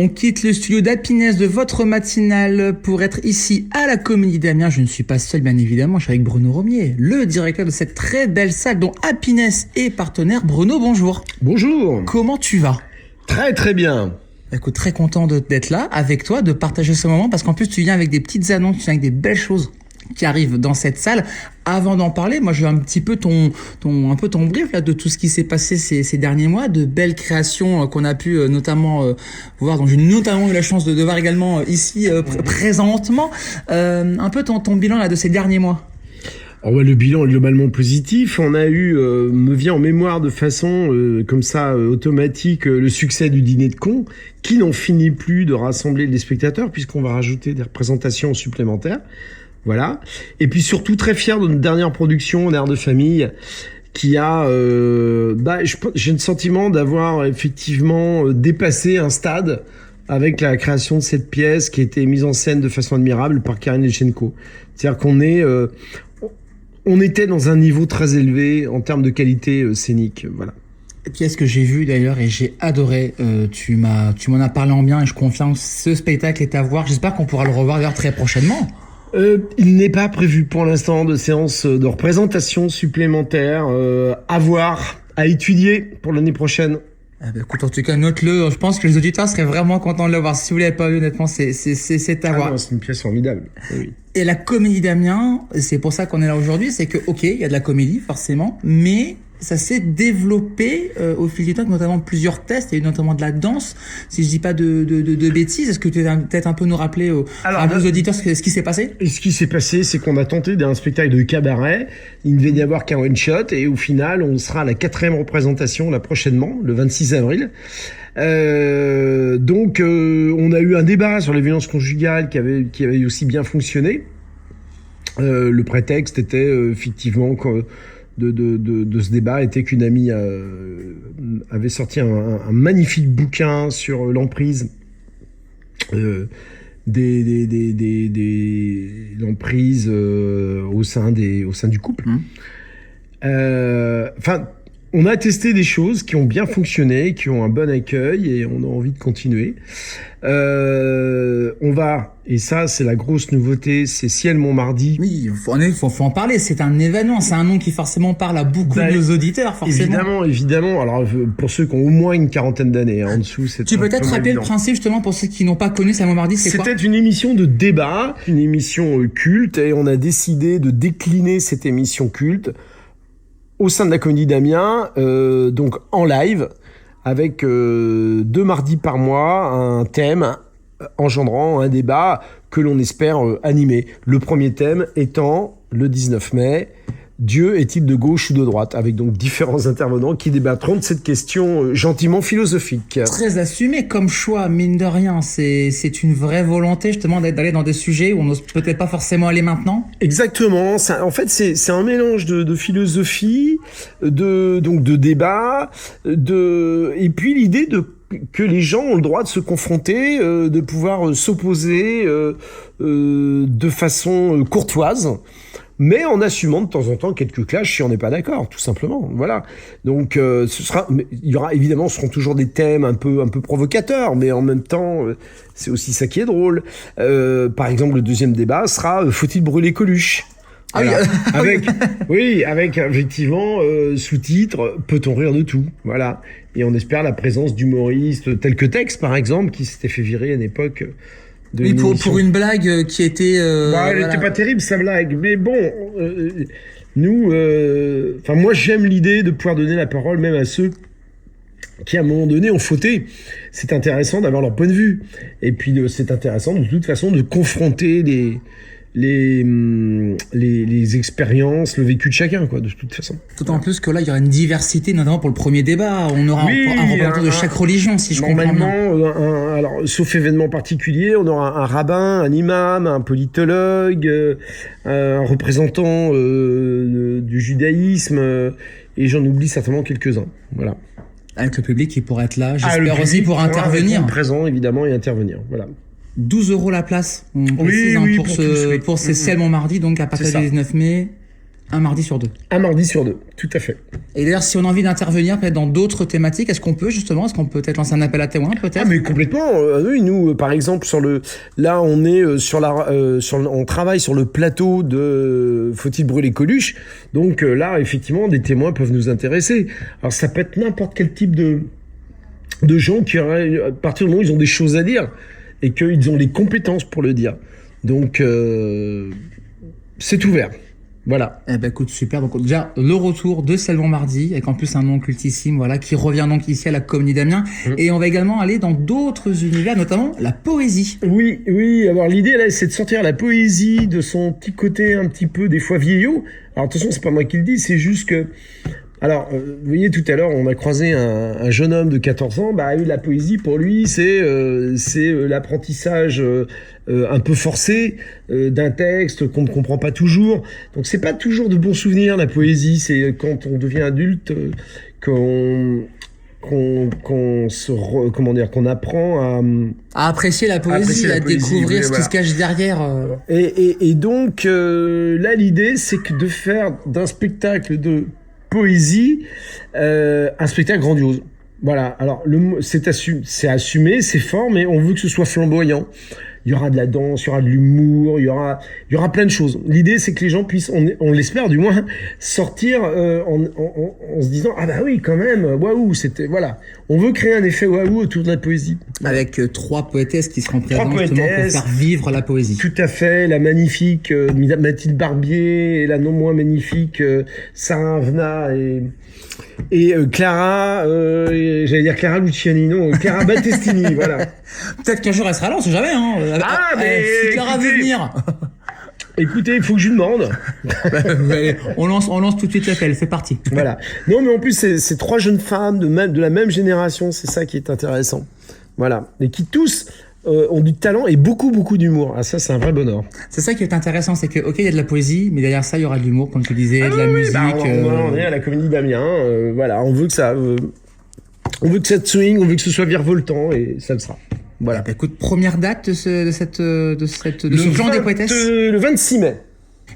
On quitte le studio d'Happiness de votre matinale pour être ici à la Comédie d'Amiens. Je ne suis pas seul, bien évidemment. Je suis avec Bruno Romier, le directeur de cette très belle salle dont Happiness est partenaire. Bruno, bonjour. Bonjour. Comment tu vas ? Très très bien. Écoute, très content d'être là avec toi, de partager ce moment, parce qu'en plus tu viens avec des petites annonces, tu viens avec des belles choses qui arrivent dans cette salle. Avant d'en parler, moi je veux un petit peu ton brief là de tout ce qui s'est passé ces derniers mois, de belles créations qu'on a pu notamment voir, dont j'ai notamment eu la chance de voir également ici présentement. Un peu ton bilan là de ces derniers mois. Alors ouais, le bilan est globalement positif. On a eu, me vient en mémoire de façon comme ça automatique, le succès du dîner de cons, qui n'en finit plus de rassembler les spectateurs, puisqu'on va rajouter des représentations supplémentaires. Voilà. Et puis surtout très fier de notre dernière production, L'air de famille, qui a, j'ai le sentiment d'avoir effectivement dépassé un stade avec la création de cette pièce qui a été mise en scène de façon admirable par Karine Lechenko. C'est-à-dire on était dans un niveau très élevé en termes de qualité scénique, voilà. Pièce que j'ai vue d'ailleurs et j'ai adoré. Tu m'en as parlé en bien et je confirme, ce spectacle est à voir. J'espère qu'on pourra le revoir d'ailleurs très prochainement. Il n'est pas prévu pour l'instant de séance de représentation supplémentaire à voir, à étudier pour l'année prochaine. Écoute, en tout cas, note-le. Je pense que les auditeurs seraient vraiment contents de le voir. Si vous l'avez pas vu, honnêtement, c'est à voir. Non, c'est une pièce formidable. Oui. Et la Comédie d'Amiens, c'est pour ça qu'on est là aujourd'hui, c'est que, ok, il y a de la comédie, forcément, mais ça s'est développé au fil du temps, notamment plusieurs tests, il y a eu notamment de la danse, si je dis pas de bêtises. Est-ce que tu peux peut-être un peu nous rappeler à nos auditeurs ce qui s'est passé ? Et ce qui s'est passé, c'est qu'on a tenté d'un spectacle de cabaret, il ne devait y avoir qu'un one-shot, et au final, on sera à la 4e représentation, là, prochainement, le 26 avril. Donc, on a eu un débat sur les violences conjugales qui avait aussi bien fonctionné. Le prétexte était effectivement de ce débat était qu'une amie avait sorti un magnifique bouquin sur l'emprise des l'emprise au sein du couple. Enfin, on a testé des choses qui ont bien fonctionné, qui ont un bon accueil et on a envie de continuer. On va, et ça c'est la grosse nouveauté, c'est Ciel Montmardi. Oui, faut en parler, c'est un événement, c'est un nom qui forcément parle à beaucoup de nos auditeurs, forcément. Évidemment. Alors pour ceux qui ont au moins une quarantaine d'années, en dessous, c'est Tu peux peut-être rappeler le principe justement pour ceux qui n'ont pas connu Ciel Montmardi, c'est quoi ? C'était une émission de débat, une émission culte, et on a décidé de décliner cette émission culte au sein de la Comédie d'Amiens, donc en live, avec 2 mardis par mois, un thème engendrant un débat que l'on espère animer. Le premier thème étant, le 19 mai, Dieu est-il de gauche ou de droite ? Avec donc différents intervenants qui débattront de cette question gentiment philosophique. Très assumé comme choix, mine de rien. C'est une vraie volonté justement d'aller dans des sujets où on n'ose peut-être pas forcément aller maintenant. Exactement. En fait, c'est un mélange de philosophie, de débat, et puis l'idée que les gens ont le droit de se confronter, de pouvoir s'opposer de façon courtoise, mais en assumant de temps en temps quelques clashs si on n'est pas d'accord, tout simplement. Voilà. Donc il y aura évidemment, ce seront toujours des thèmes un peu provocateurs, mais en même temps c'est aussi ça qui est drôle. Par exemple, le deuxième débat sera faut-il brûler Coluche ? Voilà. avec effectivement sous-titre peut-on rire de tout, voilà. Et on espère la présence d'humoristes tels que Tex par exemple, qui s'était fait virer à une époque de oui, pour une blague qui était elle était pas terrible sa blague, mais bon, nous moi j'aime l'idée de pouvoir donner la parole même à ceux qui à un moment donné ont fauté. C'est intéressant d'avoir leur point de vue, et puis c'est intéressant de toute façon de confronter les expériences, le vécu de chacun, quoi, de toute façon. D'autant plus que là, il y aura une diversité, notamment pour le premier débat. On aura un représentant de chaque religion, si je comprends bien. Normalement, alors, sauf événement particulier, on aura un rabbin, un imam, un politologue, un représentant du judaïsme, et j'en oublie certainement quelques-uns. Voilà. Avec le public qui pourrait être là, j'espère aussi pour intervenir. Présent, évidemment, et intervenir. Voilà. 12 € la place, on précise, pour ces Ciel Montmardi, donc à partir du 19 mai. Un mardi sur 2. Un mardi sur 2, tout à fait. Et d'ailleurs, si on a envie d'intervenir peut-être dans d'autres thématiques, est-ce qu'on peut peut-être lancer un appel à témoins peut-être? Ah mais complètement. Oui, nous, par exemple, là, on est on travaille sur le plateau de Faut-il brûler Coluche. Donc là, effectivement, des témoins peuvent nous intéresser. Alors ça peut être n'importe quel type de gens qui auraient, à partir du moment où ils ont des choses à dire et qu'ils ont les compétences pour le dire. Donc c'est ouvert. Voilà. Eh ben écoute, super. Donc déjà le retour de Selon Mardi, avec en plus un nom cultissime, voilà, qui revient donc ici à la Comédie d'Amiens. Et on va également aller dans d'autres univers, notamment la poésie. Oui. Alors l'idée là, c'est de sortir la poésie de son petit côté un petit peu des fois vieillot. Alors attention, c'est pas moi qui le dis, c'est juste que. Alors, vous voyez, tout à l'heure, on a croisé un jeune homme de 14 ans. Bah, la poésie, pour lui, c'est l'apprentissage un peu forcé d'un texte qu'on ne comprend pas toujours. Donc, c'est pas toujours de bons souvenirs, la poésie. C'est quand on devient adulte qu'on apprend à apprécier la poésie, à découvrir ce qui se cache derrière. Et donc, là, l'idée, c'est que de faire d'un spectacle de poésie, un spectacle grandiose. Voilà. Alors c'est assumé, c'est fort, mais on veut que ce soit flamboyant. Il y aura de la danse, il y aura de l'humour, il y aura plein de choses. L'idée, c'est que les gens puissent, on l'espère du moins, sortir en se disant ah bah oui quand même, waouh, c'était voilà. On veut créer un effet waouh autour de la poésie. Avec 3 poétesses qui seront présentes justement pour faire vivre la poésie. Tout à fait, la magnifique Mathilde Barbier et la non moins magnifique Sarah Avna et Clara, j'allais dire Clara Luciani, non, Clara Battestini, voilà. Peut-être qu'un jour elle sera là, on sait jamais, hein. Si Clara veut venir. Écoutez, il faut que je lui demande. on lance tout de suite l'appel, c'est parti. Voilà. Non, mais en plus, c'est 3 jeunes femmes de la même génération, c'est ça qui est intéressant. Voilà. Et qui tous ont du talent et beaucoup d'humour. Ah, ça, c'est un vrai bonheur. C'est ça qui est intéressant, c'est que, ok, il y a de la poésie, mais derrière ça, il y aura de l'humour, comme tu disais, de la musique. On est à la Comédie d'Amiens, voilà, on veut que ça swing, on veut que ce soit virevoltant, et ça le sera. Voilà. Bah, écoute, première date de ce plan des poétesses. Le 26 mai.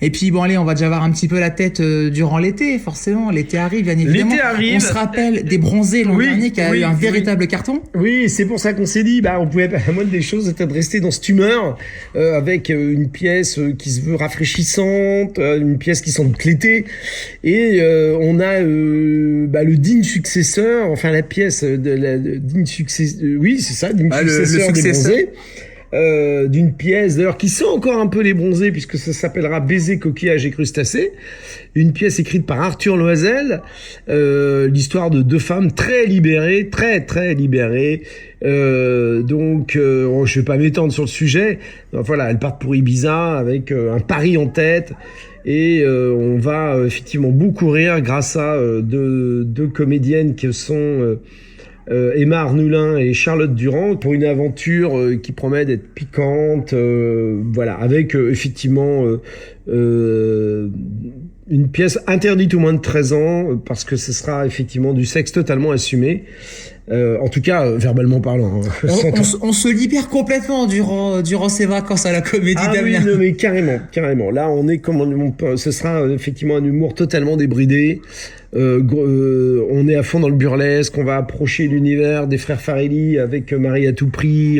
Et puis bon allez, on va déjà avoir un petit peu la tête durant l'été, forcément. L'été arrive, bien évidemment. L'été arrive. On se rappelle des Bronzés l'an dernier qui a eu un véritable carton. Oui, c'est pour ça qu'on s'est dit, on pouvait pas. La moindre des choses était de rester dans cette humeur avec une pièce qui se veut rafraîchissante, une pièce qui semble l'été, et on a le digne successeur, enfin la pièce digne successeur. Oui, c'est ça, digne successeur des Bronzés. D'une pièce d'ailleurs qui sent encore un peu les Bronzés puisque ça s'appellera Baiser, coquillage et crustacés, une pièce écrite par Arthur Loisel, l'histoire de 2 femmes très libérées, très libérées, donc je vais pas m'étendre sur le sujet. Voilà, elles partent pour Ibiza avec un pari en tête, et on va effectivement beaucoup rire grâce à deux comédiennes qui sont Emma Arnoulin et Charlotte Durand, pour une aventure qui promet d'être piquante, voilà, avec effectivement une pièce interdite aux moins de 13 ans, parce que ce sera effectivement du sexe totalement assumé. En tout cas, verbalement parlant. On se libère complètement durant ces vacances à la Comédie d'Amiens. Oui, non, mais carrément. Là, on est ce sera effectivement un humour totalement débridé. On est à fond dans le burlesque, on va approcher l'univers des frères Farelli avec Marie à tout prix.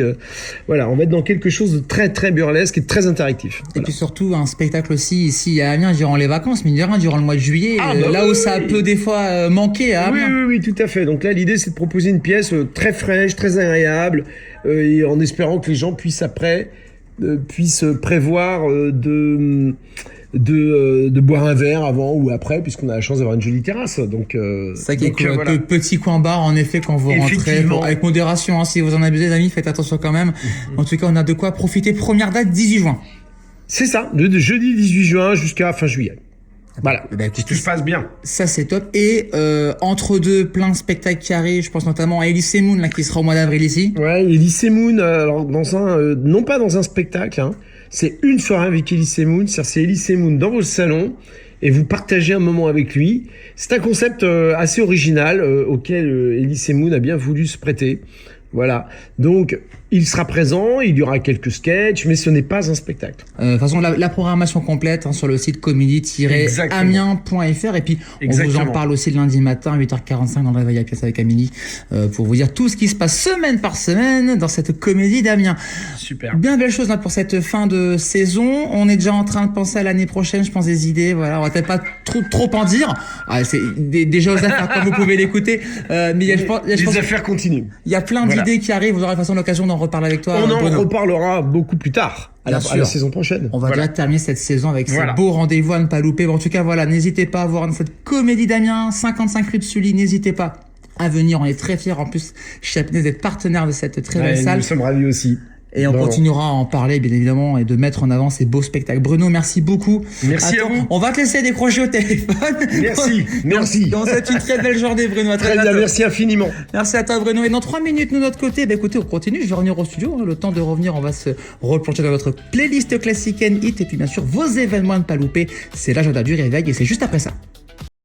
Voilà, on va être dans quelque chose de très burlesque et de très interactif. Et voilà. puis surtout un spectacle aussi ici à Amiens durant les vacances, mais durant le mois de juillet, où ça peut des fois manquer à Amiens. Oui, tout à fait. Donc là, l'idée, c'est de proposer une pièce très fraîche, très agréable, et en espérant que les gens puissent prévoir de boire un verre avant ou après, puisqu'on a la chance d'avoir une jolie terrasse. Donc c'est ça qui est cool. Voilà. Petit coin bar, en effet, quand vous rentrez, avec modération, hein, si vous en abusez, les amis, faites attention quand même. En tout cas, on a de quoi profiter. Première date, 18 juin. C'est ça, de jeudi 18 juin jusqu'à fin juillet. Voilà, que tout se passe bien. Ça, c'est top. Et entre deux, plein de spectacles qui arrivent. Je pense notamment à Elise Moon, là, qui sera au mois d'avril ici. Ouais, Elise Moon, alors non pas dans un spectacle, hein. C'est une soirée avec Elise Moon. C'est Elise Moon dans votre salon et vous partagez un moment avec lui. C'est un concept assez original auquel Elise Moon a bien voulu se prêter. Voilà. Donc Il sera présent, il y aura quelques sketchs, mais ce n'est pas un spectacle. De toute façon, la programmation complète sur le site comédie-amiens.fr. Et puis, on vous en parle aussi le lundi matin, 8h45 dans le Réveil à Pièce avec Amélie, pour vous dire tout ce qui se passe semaine par semaine dans cette comédie d'Amiens. Super. Bien belle chose là pour cette fin de saison. On est déjà en train de penser à l'année prochaine, je pense, des idées. Voilà, on va peut-être pas trop en dire. C'est déjà aux affaires comme vous pouvez l'écouter. Mais je pense, les affaires continuent. Il y a plein d'idées qui arrivent. Vous aurez de toute façon l'occasion d'en reparler avec toi. On en reparlera beaucoup plus tard, à la saison prochaine. On va déjà terminer cette saison avec ces beaux rendez-vous à ne pas louper. Bon, en tout cas, voilà, n'hésitez pas à voir cette comédie d'Amiens, 55 rue de Sully. N'hésitez pas à venir. On est très fiers. En plus, chez Happiness d'être partenaire de cette très belle salle. Nous sommes ravis aussi. Et on continuera à en parler, bien évidemment, et de mettre en avant ces beaux spectacles. Bruno, merci beaucoup. Merci à vous. On va te laisser décrocher au téléphone. Merci. On souhaite une très belle journée, Bruno. À très bien, merci infiniment. Merci à toi, Bruno. Et dans 3 minutes, nous, de notre côté, écoutez, on continue. Je vais revenir au studio. Le temps de revenir, on va se replonger dans votre playlist classique and hit. Et puis, bien sûr, vos événements à ne pas louper. C'est l'agenda du réveil et c'est juste après ça.